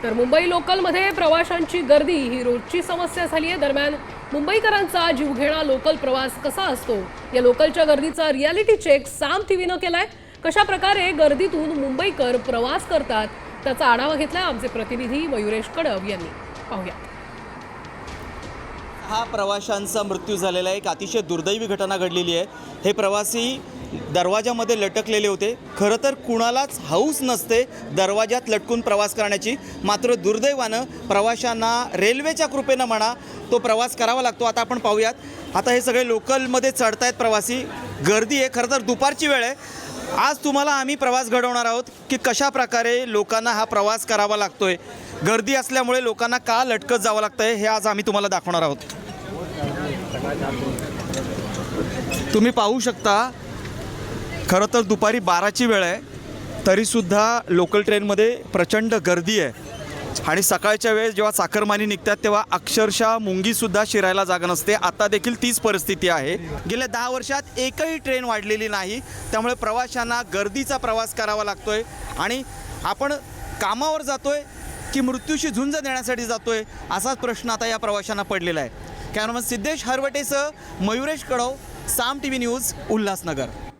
तर मुंबई लोकलमध्ये प्रवाशांची गर्दी ही रोजची समस्या झाली आहे। दरम्यान मुंबईकरांचा जीवघेणा लोकल प्रवास कसा असतो या लोकलच्या गर्दीचा रियालिटी चेक साम टीव्हीनं केलाय। कशा प्रकारे गर्दीतून मुंबईकर प्रवास करतात त्याचा आढावा घेतलाय आमचे प्रतिनिधी मयुरेश कडव यांनी। पाहूया। हा प्रवाशांचा मृत्यू झालेला आहे। एक अतिशय दुर्दैवी घटना घडलेली आहे। हे प्रवासी दरवाजामध्ये लटकलेले होते। खरं तर कुणालाच हौस नसते दरवाजात लटकून प्रवास करण्याची, मात्र दुर्दैवानं प्रवाशांना रेल्वेच्या कृपेनं म्हणा तो प्रवास करावा लागतो। आता आपण पाहूयात, आता हे सगळे लोकलमध्ये चढतायत प्रवासी, गर्दी आहे। खरं तर दुपारची वेळ आहे। आज तुम्हाला आम्ही प्रवास घडवणार आहोत की कशा प्रकारे लोकांना हा प्रवास करावा लागतोय, गर्दी असल्यामुळे लोकांना का लटकत जावं लागतंय हे आज आम्ही तुम्हाला दाखवणार आहोत। तुम्ही पाहू शकता, खरं तर दुपारी 12ची वेळ आहे, तरीसुद्धा लोकल ट्रेनमध्ये प्रचंड गर्दी आहे। आणि सकाळच्या वेळेस जेव्हा चाकरमानी निघतात तेव्हा अक्षरशः मुंगीसुद्धा शिरायला जागा नसते। आता देखील तीच परिस्थिती आहे। गेल्या 10 वर्षात एकही ट्रेन वाढलेली नाही, त्यामुळे प्रवाशांना गर्दीचा प्रवास करावा लागतोय। आणि आपण कामावर जातोय की मृत्यूशी झुंज देण्यासाठी जातोय असाच प्रश्न आता या प्रवाशांना पडलेला आहे। कॅमेरामन सिद्धेश हरवटेसह मयुरेश कडव, साम टीव्ही न्यूज, उल्हासनगर।